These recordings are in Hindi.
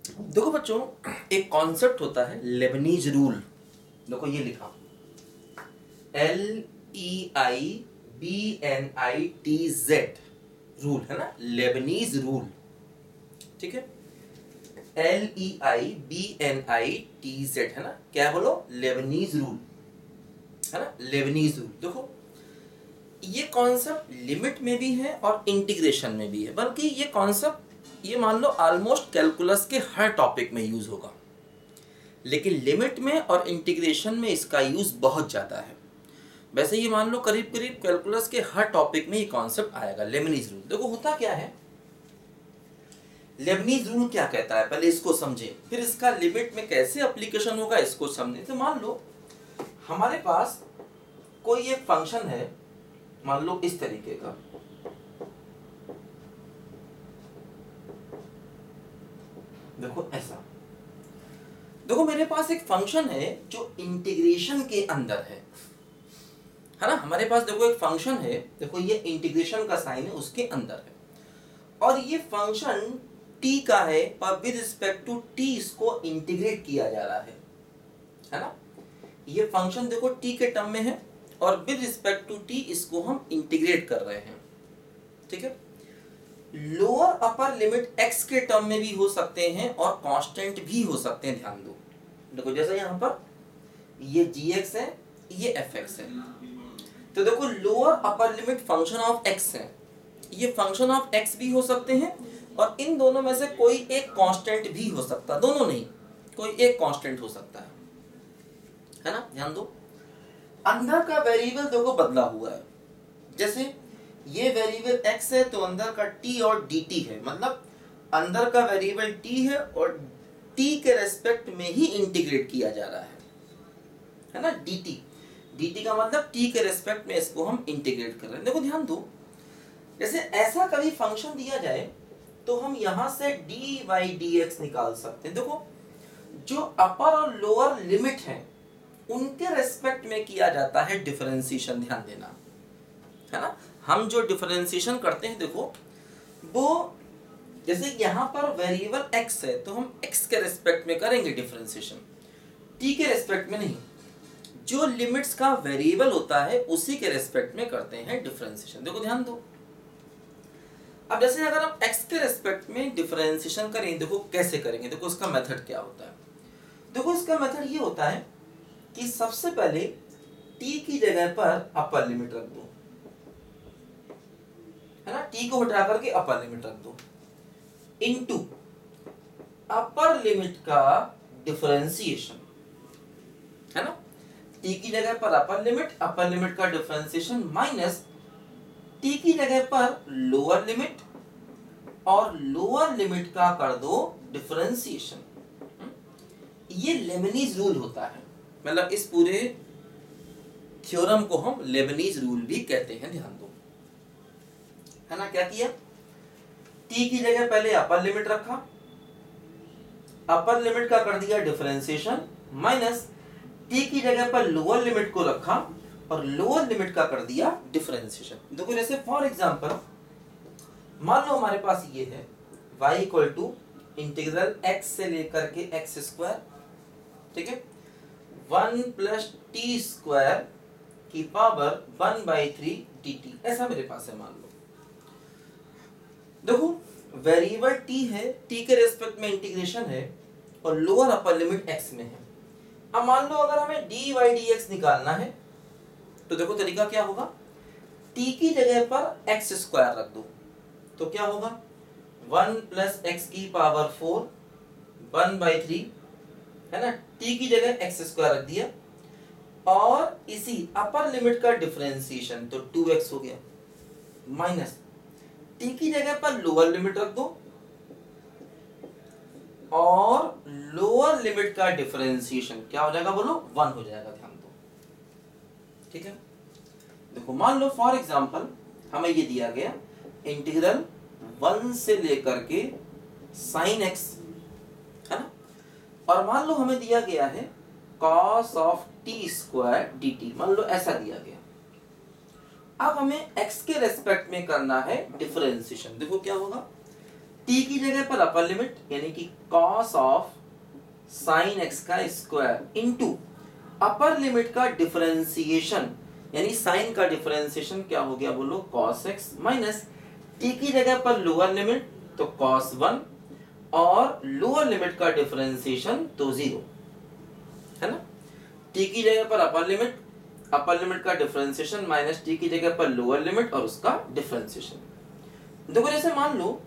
देखो बच्चों, एक कॉन्सेप्ट होता है लेबनीज रूल। देखो ये लिखा, LEIBNITZ रूल है ना, लेबनीज रूल। ठीक है, LEIBNITZ है ना, क्या बोलो, लेबनीज रूल है ना, लेबनीज रूल। देखो ये कॉन्सेप्ट लिमिट में भी है और इंटीग्रेशन में भी है, बल्कि ये कॉन्सेप्ट ये मान लो ऑलमोस्ट कैलकुलस के हर टॉपिक में यूज होगा, लेकिन लिमिट में और इंटीग्रेशन में इसका यूज बहुत ज़्यादा है। वैसे ये मान लो करीब करीब कैलकुलस के हर टॉपिक में ये कॉन्सेप्ट आएगा, लेबनीज रूल। देखो होता क्या है, लेबनीज रूल क्या कहता है पहले इसको समझें, फिर इसका लिमिट में कैसे एप्लीकेशन होगा इसको समझें। तो मान लो हमारे पास कोई एक फंक्शन है, मान लो इस तरीके का, देखो ऐसा। देखो मेरे पास एक फंक्शन है जो इंटीग्रेशन के अंदर है ना, हमारे पास देखो एक फंक्शन है, देखो ये इंटीग्रेशन का साइन है, उसके अंदर है, और ये फंक्शन t का है पर विद रिस्पेक्ट टू t इसको इंटीग्रेट किया जा रहा है ना। ये फंक्शन देखो t के टर्म में है और विद रिस्पेक्ट टू t इसको हम इंटीग्रेट कर रहे हैं। ठीक है, लोअर अपर लिमिट x के टर्म में भी हो सकते हैं और कांस्टेंट भी हो सकते हैं, ध्यान दो। देखो जैसे यहाँ पर ये gx है, ये fx है, तो देखो lower upper limit function of x है, ये फंक्शन ऑफ x भी हो सकते हैं और इन दोनों में से कोई एक कांस्टेंट भी हो सकता है, दोनों नहीं, कोई एक कांस्टेंट हो सकता है ना। ध्यान दो, अंदर का वेरिएबल देखो बदला हुआ है, जैसे ये वेरिएबल x है तो अंदर का t और dt है, मतलब अंदर का वेरिएबल t है और t के रेस्पेक्ट में ही इंटीग्रेट किया जा रहा है ना, dt का मतलब t के रेस्पेक्ट में इसको हम इंटीग्रेट कर रहे हैं। देखो ध्यान दो, जैसे ऐसा कभी फंक्शन दिया जाए तो हम यहां से dy/dx निकाल सकते हैं। देखो जो अपर और लोअर लिमिट है उनके रेस्पेक्ट में किया जाता है डिफरेंशिएशन, ध्यान देना है ना। हम जो डिफरेंशिएशन करते हैं देखो वो, जैसे यहां पर वेरिएबल x है तो हम x के रेस्पेक्ट में करेंगे डिफरेंशिएशन, t के रेस्पेक्ट में नहीं। जो लिमिट्स का वेरिएबल होता है उसी के रेस्पेक्ट में करते हैं डिफरेंशिएशन। देखो ध्यान दो, अब जैसे अगर हम x के रेस्पेक्ट में डिफरेंशिएशन करें, देखो कैसे करेंगे, देखो इसका मेथड क्या होता है। देखो इसका मेथड ये होता है कि सबसे पहले t की जगह पर अपर लिमिट रख दो, है ना, t को हटा करके अपर लिमिट रख दो, इनटू अपर लिमिट का डिफरेंशिएशन, है ना, t की जगह पर अपर लिमिट का डिफरेंशिएशन माइनस t की जगह पर लोअर लिमिट और लोअर लिमिट का कर दो डिफरेंशिएशन। ये लेबनीज रूल होता है, मतलब इस पूरे थ्योरम को हम लेबनीज रूल भी कहते हैं, ध्यान दो है ना। क्या किया, t की जगह पहले अपर लिमिट रखा, अपर लिमिट का कर दिया डिफरेंशिएशन, माइनस t की जगह पर लोअर लिमिट को रखा और लोअर लिमिट का कर दिया डिफरेंशिएशन। देखो जैसे फॉर एग्जांपल मान लो हमारे पास ये है y equal to integral x से लेकर के x स्क्वायर, ठीक है, 1 प्लस टी स्क्वायर की पावर 1/3 dt, ऐसा मेरे पास है मान लो। देखो वेरिएबल t है, t के रेस्पेक्ट में इंटीग्रेशन है और लोअर अपर लिमिट x में है। अब मान लो अगर हमें dy/dx निकालना है तो देखो तरीका क्या होगा, t की जगह पर x स्क्वायर रख दो तो क्या होगा, 1 प्लस एक्स की पावर 4 1/3, है ना, t की जगह x स्क्वायर रख दिया और इसी अपर लिमिट का डिफरेंशिएशन तो 2x हो गया, माइनस t की जगह पर लोअर लिमिट रख दो और लोअर लिमिट का डिफरेंशिएशन क्या हो जाएगा बोलो, 1 हो जाएगा, ध्यान दो। ठीक है, देखो मान लो फॉर एग्जांपल हमें ये दिया गया इंटीग्रल 1 से लेकर के sin x, है ना, और मान लो हमें दिया गया है cos of t square dt, मान लो ऐसा दिया गया। अब हमें x के रेस्पेक्ट में करना है डिफरेंशिएशन, देखो क्या होगा, टी की जगह पर अपर लिमिट यानी कि कॉस ऑफ साइन एक्स का स्क्वायर इनटू अपर लिमिट का डिफरेंशिएशन यानी साइन का डिफरेंशिएशन क्या हो गया बोलो कॉस एक्स माइनस टी की जगह पर लोअर लिमिट तो कॉस 1 और लोअर लिमिट का डिफरेंशिएशन तो 0 है ना। टी की जगह पर अपर लिमिट का डिफरेंशिएशन माइनस टी की जगह पर लोअर लिमिट और उसका डिफरेंशिएशन। देखो जैसे मान लो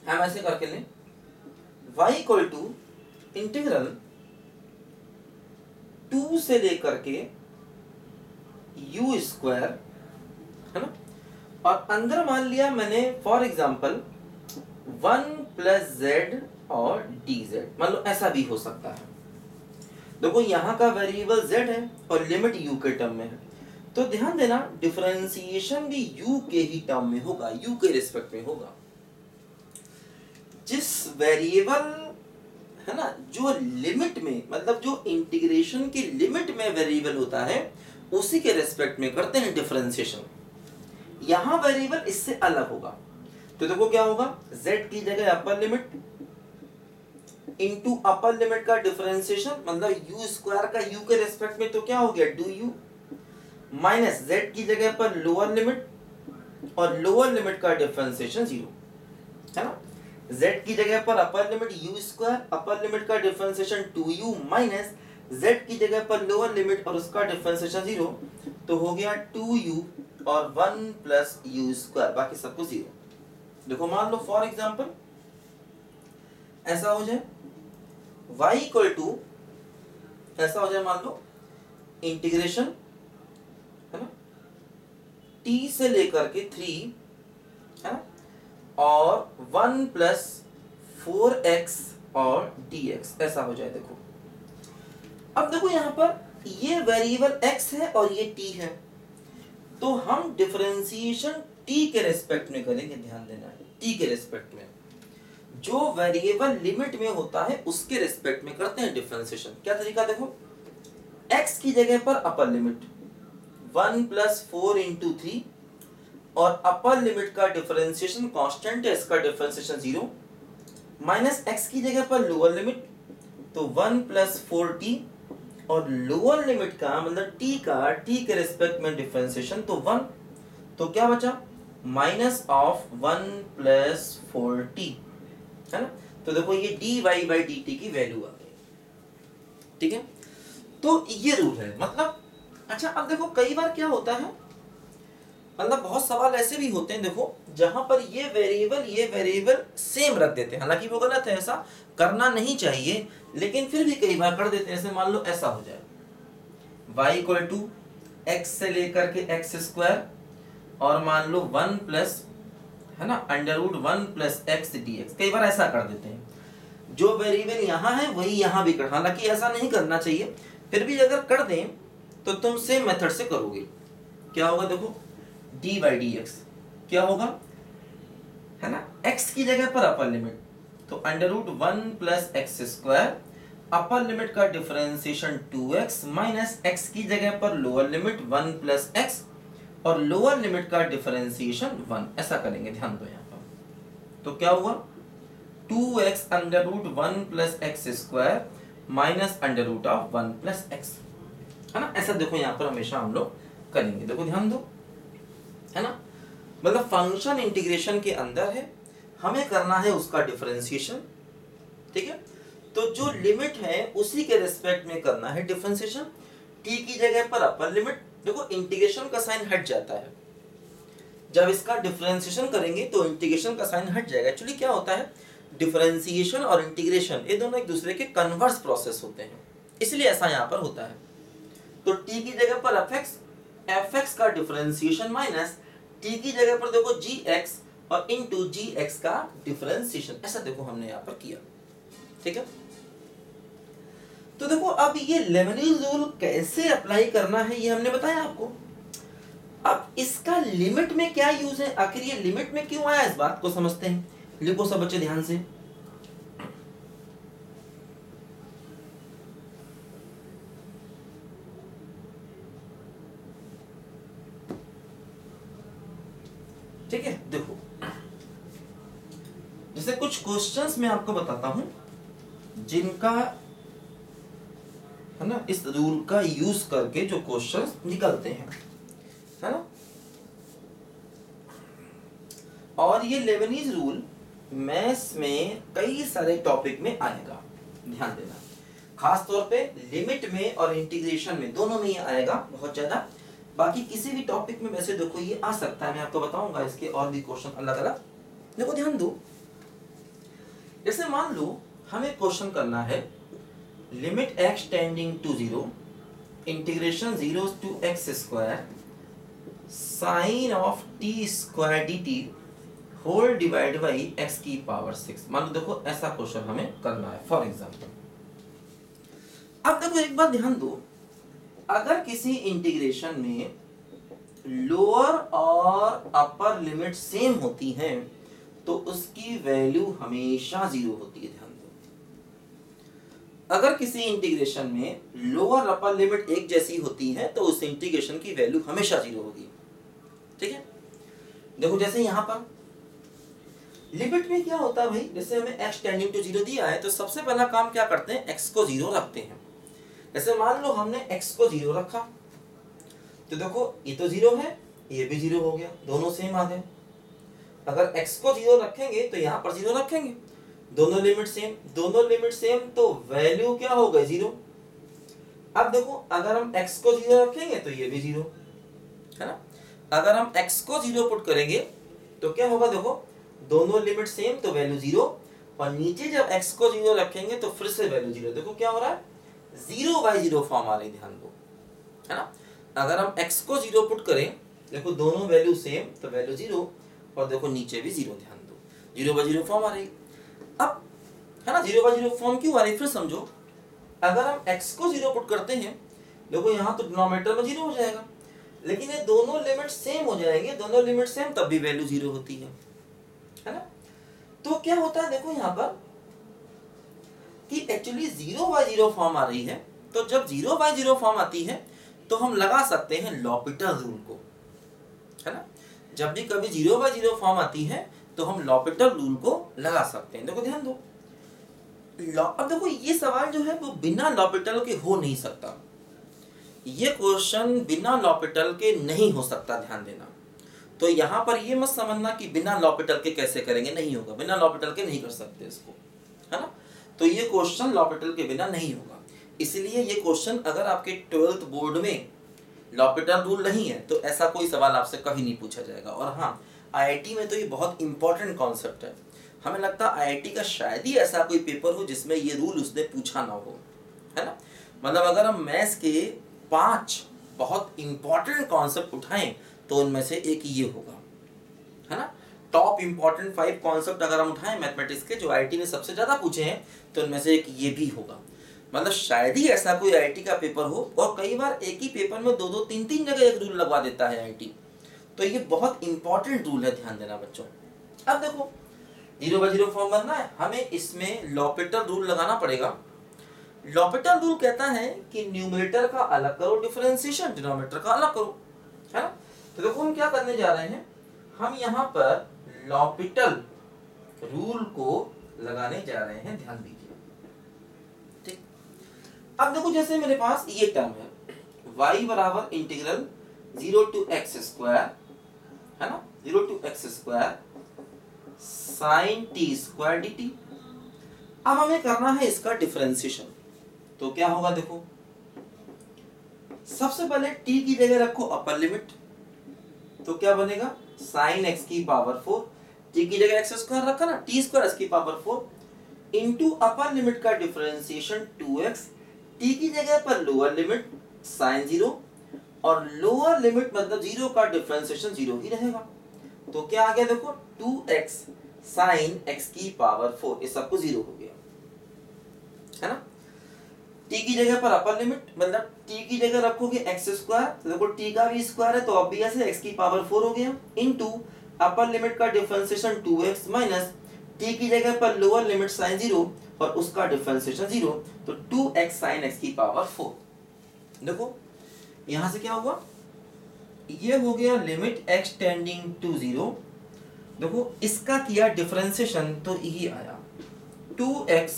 हम ऐसे करके लें y इक्वल टू इंटीग्रल 2 से लेकर के u स्क्वायर है ना, और अंदर मान लिया मैंने फॉर एग्जांपल 1 प्लस जेड और dz, मान लो ऐसा भी हो सकता है। देखो यहाँ का वेरिएबल z है और लिमिट u के टर्म में है, तो ध्यान देना डिफरेंशिएशन भी u के ही टर्म में होगा, u के रिस्पेक्ट में होगा। जिस वेरिएबल है ना जो लिमिट में मतलब जो इंटीग्रेशन की लिमिट में वेरिएबल होता है उसी के रेस्पेक्ट में करते हैं डिफरेंशिएशन। यहां वेरिएबल इससे अलग होगा, तो देखो क्या होगा z की जगह अपर लिमिट इनटू अपर लिमिट का डिफरेंशिएशन मतलब u स्क्वायर का u के रेस्पेक्ट में तो क्या हो गया 2u माइनस z की जगह पर लोअर लिमिट और लोअर लिमिट का डिफरेंशिएशन 0 है ना। z की जगह पर upper limit u square upper limit का डिफरेंशिएशन 2u माइनस z की जगह पर लोअर लिमिट और उसका डिफरेंशिएशन 0, तो हो गया 2u और 1 प्लस u स्क्वायर बाकी सब कुछ 0। देखो मान लो फॉर एग्जांपल ऐसा हो जाए y इक्वल टू ऐसा हो जाए मान लो इंटीग्रेशन है ना t से लेकर के 3 है ना और 1 प्लस 4x और dx ऐसा हो जाए। देखो अब देखो यहाँ पर ये वेरिएबल x है और ये t है, तो हम डिफरेंशिएशन t के रेस्पेक्ट में करेंगे। ध्यान देना t के रेस्पेक्ट में जो वेरिएबल लिमिट में होता है उसके रेस्पेक्ट में करते हैं डिफरेंशिएशन। क्या तरीका देखो x की जगह पर अपर लिमिट 1 प्लस 4 इंटू 3 और अपर लिमिट का डिफरेंशिएशन कांस्टेंट है इसका डिफरेंशिएशन 0 माइनस x की जगह पर लोअर लिमिट तो 1 प्लस 4t और लोअर लिमिट का मतलब t का t के रेस्पेक्ट में डिफरेंशिएशन तो 1, तो क्या बचा माइनस ऑफ 1 प्लस 4t है ना। तो देखो ये dy बाई dt की वैल्यू आ गई, ठीक है। तो ये रूल है मतलब। अच्छा अब देखो कई बार क्या होता है मतलब बहुत सवाल ऐसे भी होते हैं देखो जहां पर ये वेरिएबल सेम रख देते हैं, हालांकि वो गलत है, ऐसा करना नहीं चाहिए लेकिन फिर भी कई बार कर देते हैं। ऐसे मान लो ऐसा हो जाए y इक्वल टू एक्स से लेकर के एक्स स्क्वायर और मान लो 1 प्लस है ना under root 1 plus x dx। कई बार ऐसा कर देते हैं जो वेरिएबल यहाँ है वही यहाँ भी कर, हालांकि ऐसा नहीं करना चाहिए, फिर भी अगर कर दें तो तुम सेम मेथड से करोगे। क्या होगा देखो डी बाई डी एक्स क्या होगा है ना x की जगह पर अपर लिमिट तो under root 1 plus x square upper limit का डिफरेंशिएशन 2x माइनस x की जगह पर लोअर लिमिट 1 प्लस एक्स और लोअर लिमिट का डिफरेंशिएशन 1 ऐसा करेंगे। ध्यान दो यहाँ पर तो क्या हुआ 2x under root 1 plus x square minus under root of 1 plus x है ना। ऐसा देखो यहाँ पर हमेशा हम लोग करेंगे। देखो ध्यान दो है ना, मतलब फंक्शन इंटीग्रेशन के अंदर है, हमें करना है उसका डिफरेंशिएशन, ठीक है। तो जो लिमिट है उसी के रिस्पेक्ट में करना है डिफरेंशिएशन। t की जगह पर अपर लिमिट, देखो इंटीग्रेशन का साइन हट जाता है जब इसका डिफरेंशिएशन करेंगे तो इंटीग्रेशन का साइन हट जाएगा। एक्चुअली क्या होता है डिफरेंशिएशन और इंटीग्रेशन ये दोनों एक दूसरे के कन्वर्स प्रोसेस होते हैं, इसलिए ऐसा यहाँ पर होता है। तो t की जगह पर fx का डिफरेंशिएशन माइनस t की जगह पर देखो gx और इनटू gx का डिफरेंशिएशन, ऐसा देखो हमने यहाँ पर किया, ठीक है। तो देखो अब ये लेबनिज़ रूल कैसे अप्लाई करना है ये हमने बताया आपको। अब इसका लिमिट में क्या यूज है, आखिर ये लिमिट में क्यों आया इस बात को समझते हैं। लिखो सब बच्चे ध्यान से। ठीक है देखो कुछ क्वेश्चंस मैं आपको बताता हूं जिनका है ना इस रूल का यूज करके जो क्वेश्चंस निकलते हैं, है ना। और ये लेबनीज रूल मैथ्स में कई सारे टॉपिक में आएगा, ध्यान देना। खास तौर पे लिमिट में और इंटीग्रेशन में, दोनों में ये आएगा बहुत ज्यादा। बाकी किसी भी टॉपिक में वैसे देखो ये आ सकता है, मैं आपको बताऊंगा इसके और भी क्वेश्चन अलग अलग। देखो ध्यान दो, जैसे मान लो हमें क्वेश्चन करना है limit x tending to 0 integration 0 to x square sine of t square dt whole divide by x की पावर 6। मान लो देखो ऐसा क्वेश्चन हमें करना है फॉर एग्जांपल। अब देखो एक बात ध्यान दो, अगर किसी इंटीग्रेशन में लोअर और अपर लिमिट सेम होती हैं तो उसकी वैल्यू हमेशा 0 होती है। ध्यान दो, अगर किसी इंटीग्रेशन में लोअर अपर लिमिट एक जैसी होती है तो उस इंटीग्रेशन की वैल्यू हमेशा 0 होगी। ठीक है, देखो जैसे यहां पर लिमिट में क्या होता है भाई, जैसे हमें x टेंडिंग टू 0 दिया है तो सबसे पहला काम क्या करते हैं, x को 0 रखते हैं। जैसे मान लो हमने x को 0 रखा तो देखो ये तो 0 है, ये भी 0 हो गया, दोनों सेम आ गए। अगर x को 0 रखेंगे तो यहाँ पर 0 रखेंगे, दोनों लिमिट सेम, दोनों लिमिट सेम तो वैल्यू क्या हो गई 0। अब देखो अगर हम x को 0 रखेंगे तो ये भी 0 है ना। अगर हम x को 0 पुट करेंगे तो क्या होगा, देखो दोनों लिमिट सेम तो वैल्यू 0, और नीचे जब x को 0 रखेंगे तो फिर से वैल्यू 0। देखो क्या हो रहा है, 0/0 फॉर्म आ रही, ध्यान दो, है ना। अगर हम x को 0 पुट करें, देखो दोनों वैल्यू सेम तो वैल्यू 0, और देखो नीचे भी 0, ध्यान दो 0/0 फॉर्म आ रही। अब है ना 0/0 फॉर्म क्यों आ रही, फिर समझो। अगर हम x को 0 पुट करते हैं, देखो यहाँ तो डिनोमिनेटर में 0 हो जाएगा, लेकिन ये दोनों लिमिट सेम हो जाएंगे, दोनों लिमिट सेम तब भी वैल्यू 0 होती है ना। तो क्या होता है देखो यहाँ पर कि एक्चुअली 0/0 फॉर्म आ रही है, तो जब 0/0 फॉर्म आती है तो हम लगा सकते हैं लॉपिटल रूल को, है ना। जब भी कभी 0/0 फॉर्म आती है तो हम लॉपिटल रूल को लगा सकते हैं। देखो ध्यान दो, अब देखो ये सवाल जो है वो बिना लॉपिटल के हो नहीं सकता, ये क्वेश्चन बिना लॉपिटल के नहीं हो सकता, ध्यान देना। तो यहाँ पर ये मत समझना कि बिना लॉपिटल के कैसे करेंगे, नहीं होगा, बिना लॉपिटल के नहीं कर सकते इसको, है ना। तो ये क्वेश्चन लॉपिटल के बिना नहीं होगा, इसलिए ये क्वेश्चन अगर आपके 12th बोर्ड में लॉपिटल रूल नहीं है तो ऐसा कोई सवाल आपसे कभी नहीं पूछा जाएगा। और हाँ, आईआईटी में तो ये बहुत इंपॉर्टेंट कॉन्सेप्ट है, हमें लगता है आईआईटी का शायद ही ऐसा कोई पेपर हो जिसमें ये रूल उसने पूछा ना हो, है ना। मतलब अगर हम मैथ्स के 5 बहुत इंपॉर्टेंट कॉन्सेप्ट उठाएं तो उनमें से एक ये होगा, है ना। टॉप इंपॉर्टेंट 5 कॉन्सेप्ट अगर हम उठाएं मैथमेटिक्स के जो आईआईटी ने सबसे ज्यादा पूछे हैं तो उनमें से एक ये भी होगा। मतलब शायद ही ऐसा कोई आईआईटी का पेपर हो, और कई बार एक ही पेपर में 2-2 3-3 जगह एक रूल लगवा देता है आईआईटी, तो ये बहुत इंपॉर्टेंट रूल है, ध्यान देना बच्चों। अब देखो 0/0 फॉर्म बनना है, हमें इसमें लॉपिटल रूल लगाना पड़ेगा। लॉपिटल रूल कहता है कि न्यूमरेटर का अलग करो डिफरेंशिएशन, डिनोमिनेटर का अलग करो, है ना। तो देखो हम क्या करने जा रहे हैं, हम यहाँ पर लॉपिटल रूल को लगाने जा रहे हैं, ध्यान दीजिए। ठीक, अब देखो जैसे मेरे पास ये टर्म है y बराबर इंटीग्रल 0 to x स्क्वायर, है ना, 0 to x square sign t square dt। अब हमें करना है इसका डिफरेंशिएशन, तो क्या होगा, देखो सबसे पहले t की जगह रखो अपर लिमिट, तो क्या बनेगा साइन x की पावर 4, t की जगह x स्क्वायर रखा ना, t स्क्वायर x की पावर 4 इंटू अपर लिमिट का डिफरेंशिएशन 2x, t की जगह पर लोअर लिमिट साइन 0, और लोअर लिमिट मतलब 0 का डिफरेंशिएशन 0 ही रहेगा। तो क्या आ गया, देखो 2x साइन x की पावर 4, ये सबको 0 हो गया, है ना। t की जगह पर अपर लिमिट मतलब t की जगह रखोगे x स्क्वायर, तो देखो t का भी स्क्वायर है तो ऑब्वियसली x की पावर 4 हो गया, इनटू अपर लिमिट का डिफरेंशिएशन 2x माइनस t की जगह पर लोअर लिमिट sin 0 और उसका डिफरेंशिएशन 0, तो 2x sin x की पावर 4। देखो यहां से क्या हुआ, ये हो गया लिमिट x टेंडिंग टू 0 देखो इसका किया डिफरेंशिएशन तो यही आया 2x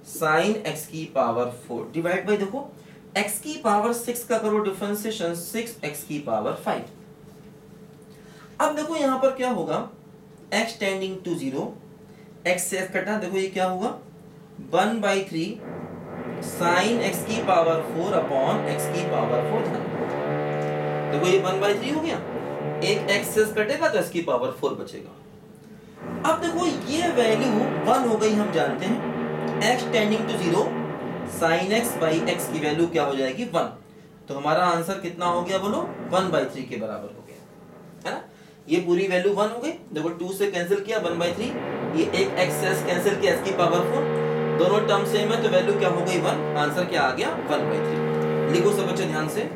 साइन x की पावर 4 डिवाइड बाय देखो x की पावर 6 का करो डिफरेंशिएशन 6x की पावर 5। अब देखो यहां पर क्या होगा x टेंडिंग टू 0 x से x कटा, देखो ये क्या होगा 1/3 साइन x की पावर 4 अपॉन x की पावर 4 ध्यान। देखो ये 1/3 हो गया, एक x से x कटेगा तो x की पावर 4 बचेगा। अब देखो ये वैल्यू 1 हो गई, हम जानते हैं x tending to 0 sin x by x की वैल्यू क्या हो जाएगी 1, तो हमारा आंसर कितना हो गया बोलो 1/3 के बराबर हो गया, है ना। ये पूरी वैल्यू 1 हो गई, देखो 2 से कैंसिल किया 1/3, ये एक x से x कैंसिल किया x की पावर 4, दोनों टर्म सेम है तो वैल्यू क्या हो गई 1, आंसर क्या आ गया 1/3। लिखो सब बच्चे ध्यान से,